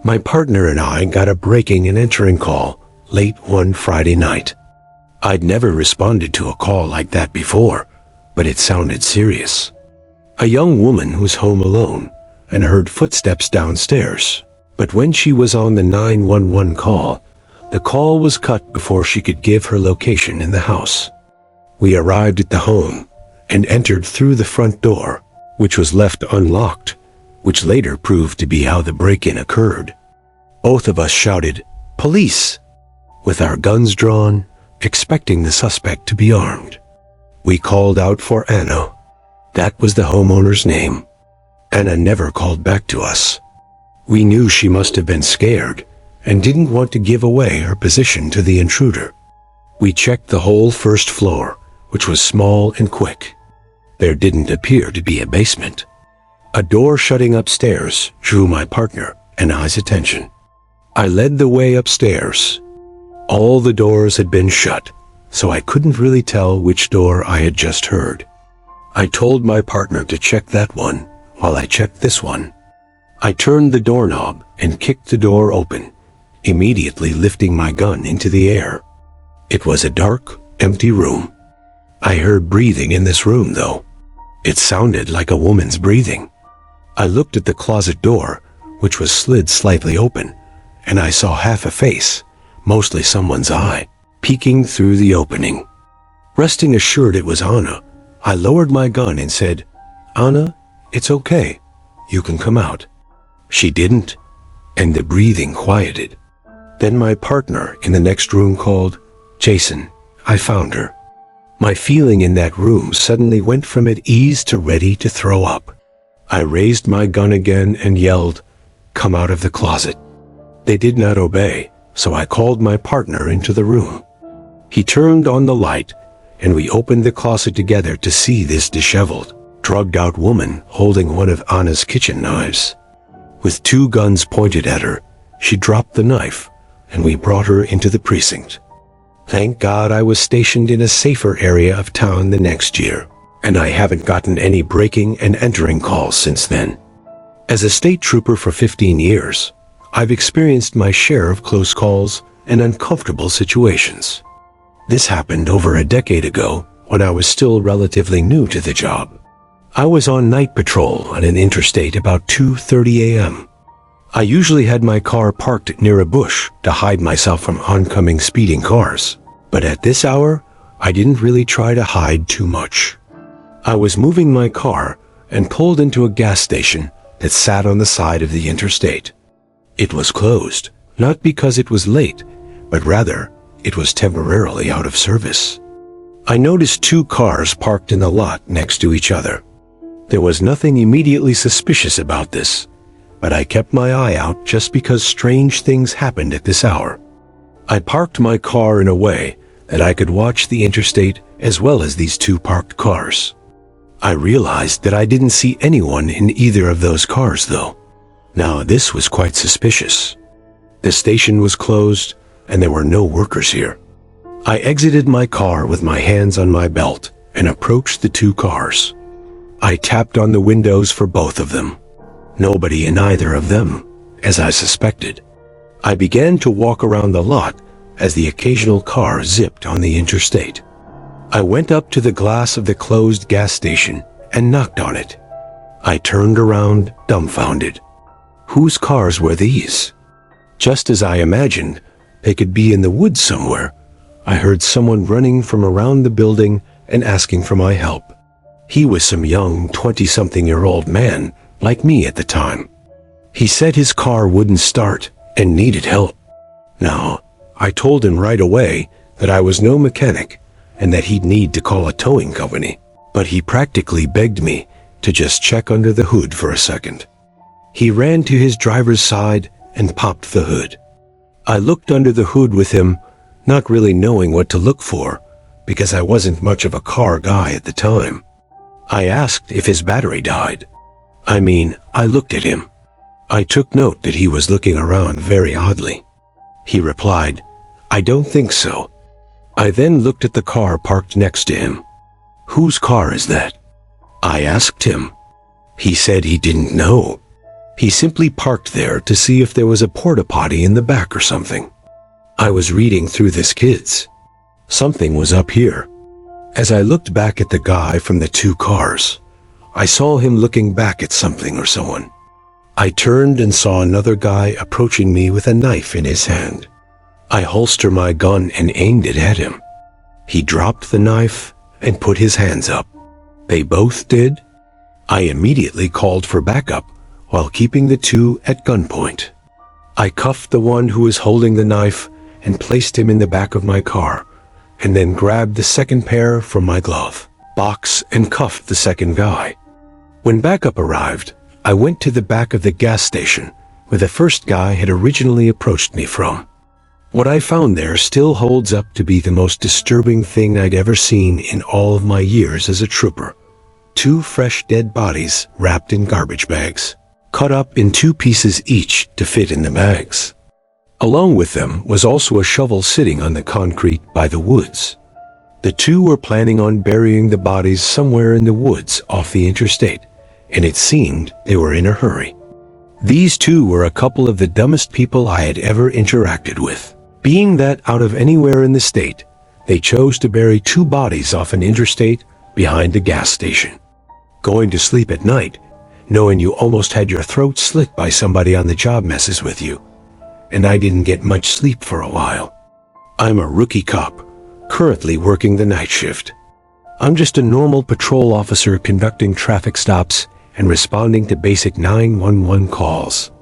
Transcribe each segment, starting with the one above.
My partner and I got a breaking and entering call late one Friday night. I'd never responded to a call like that before, but it sounded serious. A young woman was home alone and heard footsteps downstairs, but when she was on the 911 call, the call was cut before she could give her location in the house. We arrived at the home and entered through the front door, which was left unlocked, which later proved to be how the break-in occurred. Both of us shouted, "Police!" with our guns drawn, expecting the suspect to be armed. We called out for Anna. That was the homeowner's name. Anna never called back to us. We knew she must have been scared and didn't want to give away her position to the intruder. We checked the whole first floor, which was small and quick. There didn't appear to be a basement. A door shutting upstairs drew my partner and I's attention. I led the way upstairs. All the doors had been shut, so I couldn't really tell which door I had just heard. I told my partner to check that one while I checked this one. I turned the doorknob and kicked the door open, immediately lifting my gun into the air. It was a dark, empty room. I heard breathing in this room, though. It sounded like a woman's breathing. I looked at the closet door, which was slid slightly open, and I saw half a face, mostly someone's eye, peeking through the opening. Resting assured it was Anna, I lowered my gun and said, "Anna, it's okay. You can come out." She didn't, and the breathing quieted. Then my partner in the next room called, "Jason, I found her." My feeling in that room suddenly went from at ease to ready to throw up. I raised my gun again and yelled, "Come out of the closet." They did not obey, so I called my partner into the room. He turned on the light, and we opened the closet together to see this disheveled, drugged-out woman holding one of Anna's kitchen knives. With two guns pointed at her, she dropped the knife, and we brought her into the precinct. Thank God I was stationed in a safer area of town the next year, and I haven't gotten any breaking and entering calls since then. As a state trooper for 15 years, I've experienced my share of close calls and uncomfortable situations. This happened over a decade ago when I was still relatively new to the job. I was on night patrol on an interstate about 2:30 a.m. I usually had my car parked near a bush to hide myself from oncoming speeding cars, but at this hour, I didn't really try to hide too much. I was moving my car and pulled into a gas station that sat on the side of the interstate. It was closed, not because it was late, but rather it was temporarily out of service. I noticed two cars parked in the lot next to each other. There was nothing immediately suspicious about this, but I kept my eye out just because strange things happened at this hour. I parked my car in a way that I could watch the interstate as well as these two parked cars. I realized that I didn't see anyone in either of those cars, though. Now, this was quite suspicious. The station was closed, and there were no workers here. I exited my car with my hands on my belt and approached the two cars. I tapped on the windows for both of them. Nobody in either of them, as I suspected. I began to walk around the lot as the occasional car zipped on the interstate. I went up to the glass of the closed gas station and knocked on it. I turned around, dumbfounded. Whose cars were these? Just as I imagined, they could be in the woods somewhere. I heard someone running from around the building and asking for my help. He was some young 20-something-year-old man, like me at the time. He said his car wouldn't start and needed help. Now, I told him right away that I was no mechanic and that he'd need to call a towing company, but he practically begged me to just check under the hood for a second. He ran to his driver's side and popped the hood. I looked under the hood with him, not really knowing what to look for, because I wasn't much of a car guy at the time. I asked if his battery died. I looked at him. I took note that he was looking around very oddly. He replied, "I don't think so." I then looked at the car parked next to him. "Whose car is that?" I asked him. He said he didn't know. He simply parked there to see if there was a porta potty in the back or something. I was reading through this, kids. Something was up here. As I looked back at the guy from the two cars, I saw him looking back at something or someone. I turned and saw another guy approaching me with a knife in his hand. I holstered my gun and aimed it at him. He dropped the knife and put his hands up. They both did. I immediately called for backup while keeping the two at gunpoint. I cuffed the one who was holding the knife and placed him in the back of my car, and then grabbed the second pair from my glove box and cuffed the second guy. When backup arrived, I went to the back of the gas station where the first guy had originally approached me from. What I found there still holds up to be the most disturbing thing I'd ever seen in all of my years as a trooper. 2 fresh dead bodies wrapped in garbage bags, cut up in 2 pieces each to fit in the bags. Along with them was also a shovel sitting on the concrete by the woods. The 2 were planning on burying the bodies somewhere in the woods off the interstate, and it seemed they were in a hurry. These 2 were a couple of the dumbest people I had ever interacted with. Being that out of anywhere in the state, they chose to bury 2 bodies off an interstate behind a gas station. Going to sleep at night, knowing you almost had your throat slit by somebody on the job messes with you. And I didn't get much sleep for a while. I'm a rookie cop, currently working the night shift. I'm just a normal patrol officer conducting traffic stops and responding to basic 911 calls.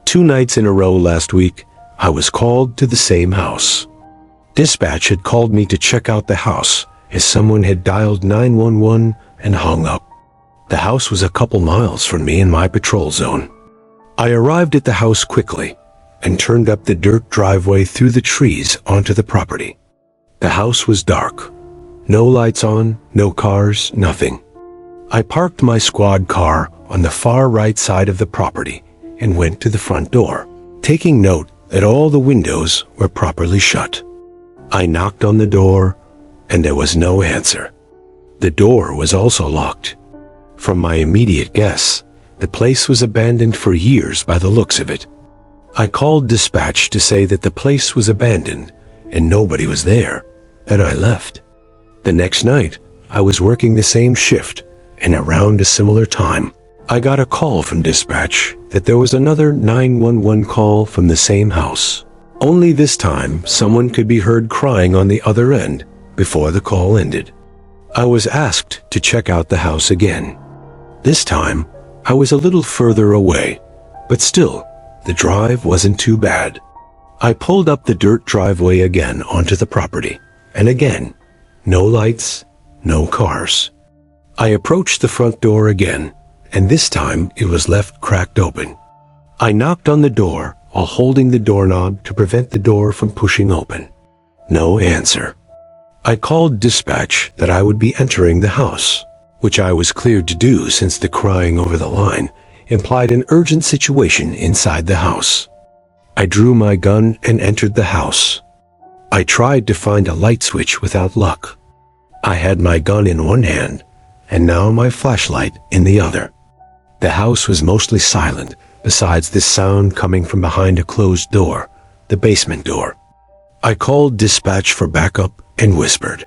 2 nights in a row last week, I was called to the same house. Dispatch had called me to check out the house as someone had dialed 911 and hung up. The house was a couple miles from me in my patrol zone. I arrived at the house quickly and turned up the dirt driveway through the trees onto the property. The house was dark. No lights on, no cars, nothing. I parked my squad car on the far right side of the property and went to the front door, taking note that all the windows were properly shut. I knocked on the door, and there was no answer. The door was also locked. From my immediate guess, the place was abandoned for years by the looks of it. I called dispatch to say that the place was abandoned and nobody was there, and I left. The next night, I was working the same shift, and around a similar time, I got a call from dispatch that there was another 911 call from the same house. Only this time, someone could be heard crying on the other end before the call ended. I was asked to check out the house again. This time, I was a little further away, but still, the drive wasn't too bad. I pulled up the dirt driveway again onto the property, and again, no lights, no cars. I approached the front door again, and this time it was left cracked open. I knocked on the door while holding the doorknob to prevent the door from pushing open. No answer. I called dispatch that I would be entering the house, which I was cleared to do since the crying over the line implied an urgent situation inside the house. I drew my gun and entered the house. I tried to find a light switch without luck. I had my gun in one hand, and now my flashlight in the other. The house was mostly silent, besides this sound coming from behind a closed door, the basement door. I called dispatch for backup and whispered.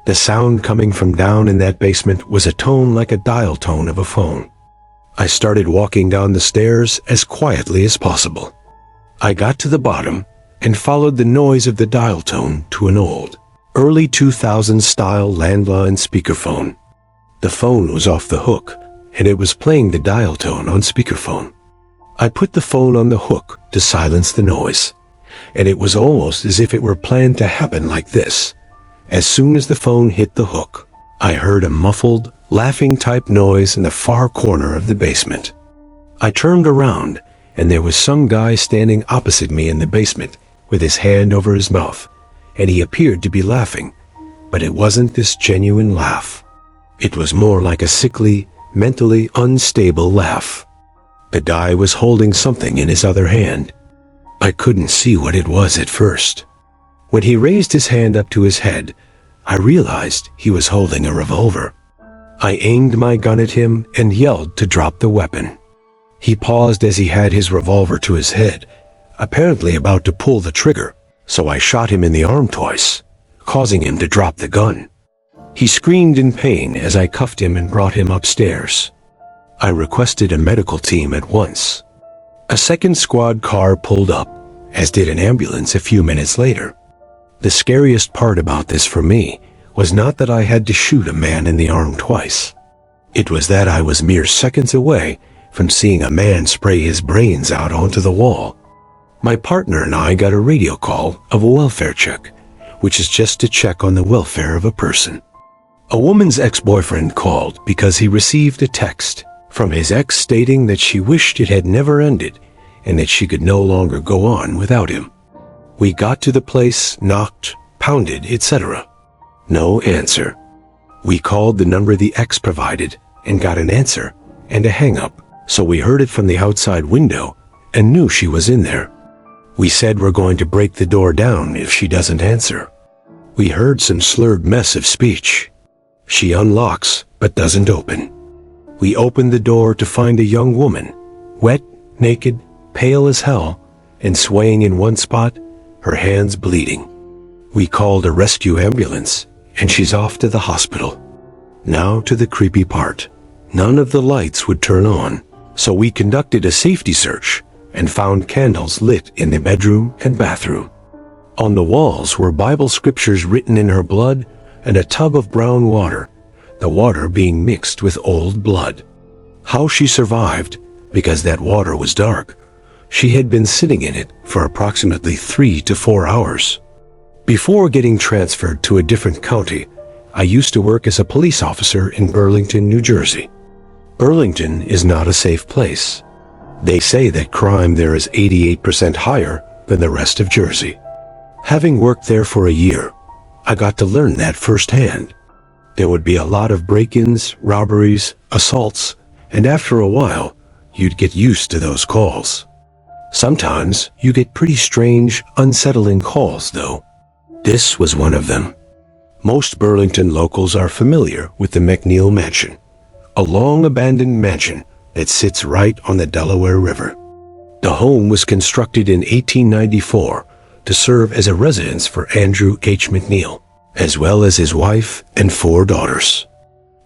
The sound coming from down in that basement was a tone like a dial tone of a phone. I started walking down the stairs as quietly as possible. I got to the bottom and followed the noise of the dial tone to an old, early 2000s style landline speakerphone. The phone was off the hook, and it was playing the dial tone on speakerphone. I put the phone on the hook to silence the noise, and it was almost as if it were planned to happen like this. As soon as the phone hit the hook, I heard a muffled, laughing-type noise in the far corner of the basement. I turned around, and there was some guy standing opposite me in the basement with his hand over his mouth, and he appeared to be laughing, but it wasn't this genuine laugh. It was more like a sickly, mentally unstable laugh. The guy was holding something in his other hand. I couldn't see what it was at first. When he raised his hand up to his head, I realized he was holding a revolver. I aimed my gun at him and yelled to drop the weapon. He paused as he had his revolver to his head, apparently about to pull the trigger, so I shot him in the arm twice, causing him to drop the gun. He screamed in pain as I cuffed him and brought him upstairs. I requested a medical team at once. A second squad car pulled up, as did an ambulance a few minutes later. The scariest part about this for me was not that I had to shoot a man in the arm twice. It was that I was mere seconds away from seeing a man spray his brains out onto the wall. My partner and I got a radio call of a welfare check, which is just to check on the welfare of a person. A woman's ex-boyfriend called because he received a text from his ex stating that she wished it had never ended and that she could no longer go on without him. We got to the place, knocked, pounded, etc. No answer. We called the number the ex provided and got an answer and a hang-up, so we heard it from the outside window and knew she was in there. We said we're going to break the door down if she doesn't answer. We heard some slurred mess of speech. She unlocks but doesn't open. We opened the door to find a young woman, wet, naked, pale as hell, and swaying in one spot, her hands bleeding. We called a rescue ambulance, and she's off to the hospital. Now to the creepy part. None of the lights would turn on, so we conducted a safety search and found candles lit in the bedroom and bathroom. On the walls were Bible scriptures written in her blood and a tub of brown water, the water being mixed with old blood. How she survived, because that water was dark. She had been sitting in it for approximately 3 to 4 hours. Before getting transferred to a different county, I used to work as a police officer in Burlington, New Jersey. Burlington is not a safe place. They say that crime there is 88% higher than the rest of Jersey. Having worked there for a year, I got to learn that firsthand. There would be a lot of break-ins, robberies, assaults, and after a while, you'd get used to those calls. Sometimes you get pretty strange, unsettling calls, though. This was one of them. Most Burlington locals are familiar with the McNeil Mansion, a long-abandoned mansion that sits right on the Delaware River. The home was constructed in 1894 to serve as a residence for Andrew H. McNeil, as well as his wife and 4 daughters.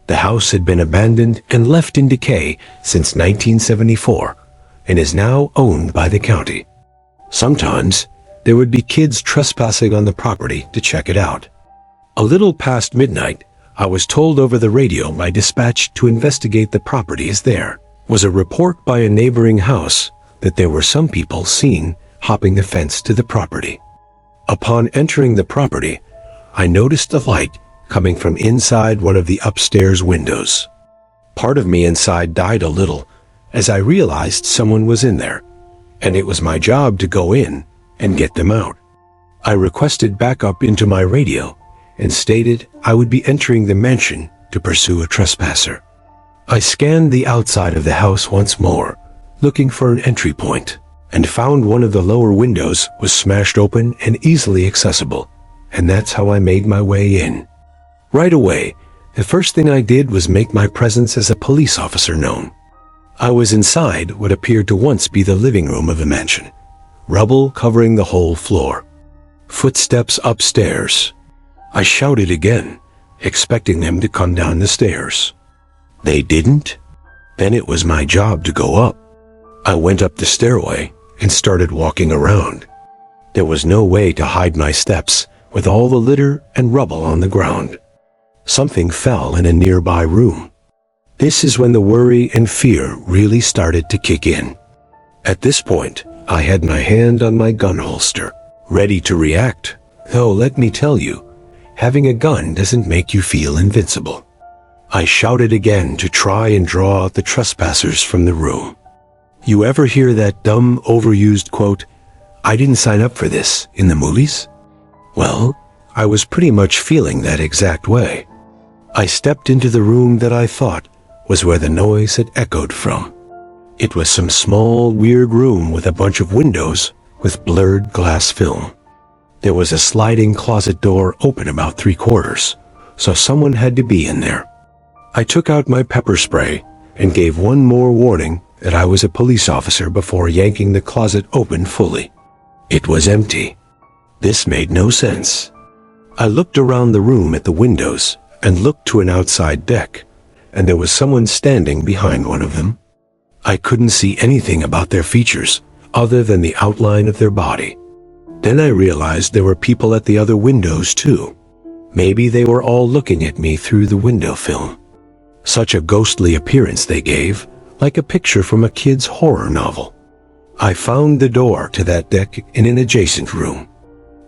The house had been abandoned and left in decay since 1974 and is now owned by the county. Sometimes there would be kids trespassing on the property to check it out. A little past midnight, I was told over the radio by dispatch to investigate the properties there. Was a report by a neighboring house that there were some people seen hopping the fence to the property. Upon entering the property, I noticed a light coming from inside one of the upstairs windows. Part of me inside died a little as I realized someone was in there, and it was my job to go in and get them out. I requested backup into my radio and stated I would be entering the mansion to pursue a trespasser. I scanned the outside of the house once more, looking for an entry point, and found one of the lower windows was smashed open and easily accessible, and that's how I made my way in. Right away, the first thing I did was make my presence as a police officer known. I was inside what appeared to once be the living room of the mansion, rubble covering the whole floor. Footsteps upstairs. I shouted again, expecting them to come down the stairs. They didn't. Then it was my job to go up. I went up the stairway and started walking around. There was no way to hide my steps with all the litter and rubble on the ground. Something fell in a nearby room. This is when the worry and fear really started to kick in. At this point, I had my hand on my gun holster, ready to react. Though let me tell you, having a gun doesn't make you feel invincible. I shouted again to try and draw out the trespassers from the room. You ever hear that dumb, overused quote, "I didn't sign up for this," in the movies? Well, I was pretty much feeling that exact way. I stepped into the room that I thought was where the noise had echoed from. It was some small, weird room with a bunch of windows with blurred glass film. There was a sliding closet door open about 3/4, so someone had to be in there. I took out my pepper spray and gave one more warning that I was a police officer before yanking the closet open fully. It was empty. This made no sense. I looked around the room at the windows and looked to an outside deck, and there was someone standing behind one of them. I couldn't see anything about their features other than the outline of their body. Then I realized there were people at the other windows too. Maybe they were all looking at me through the window film. Such a ghostly appearance they gave, like a picture from a kid's horror novel. I found the door to that deck in an adjacent room.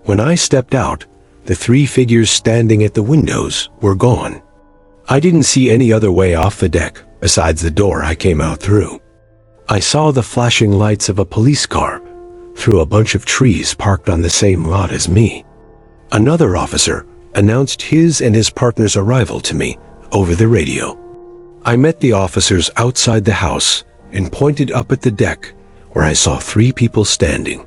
When I stepped out, the three figures standing at the windows were gone. I didn't see any other way off the deck besides the door I came out through. I saw the flashing lights of a police car through a bunch of trees parked on the same lot as me. Another officer announced his and his partner's arrival to me over the radio. I met the officers outside the house and pointed up at the deck where I saw three people standing.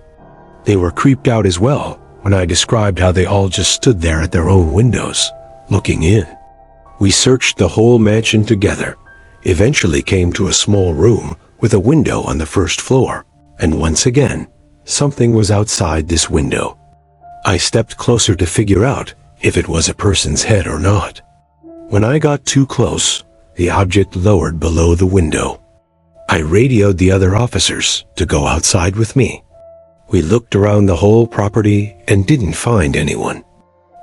They were creeped out as well when I described how they all just stood there at their own windows, looking in. We searched the whole mansion together, eventually came to a small room with a window on the first floor, and once again, something was outside this window. I stepped closer to figure out if it was a person's head or not. When I got too close, the object lowered below the window. I radioed the other officers to go outside with me. We looked around the whole property and didn't find anyone.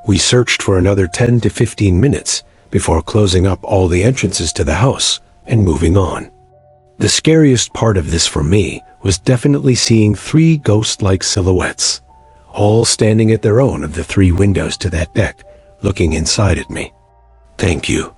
We searched for another 10 to 15 minutes before closing up all the entrances to the house and moving on. The scariest part of this for me was definitely seeing three ghost-like silhouettes, all standing at their own of the three windows to that deck, looking inside at me. Thank you.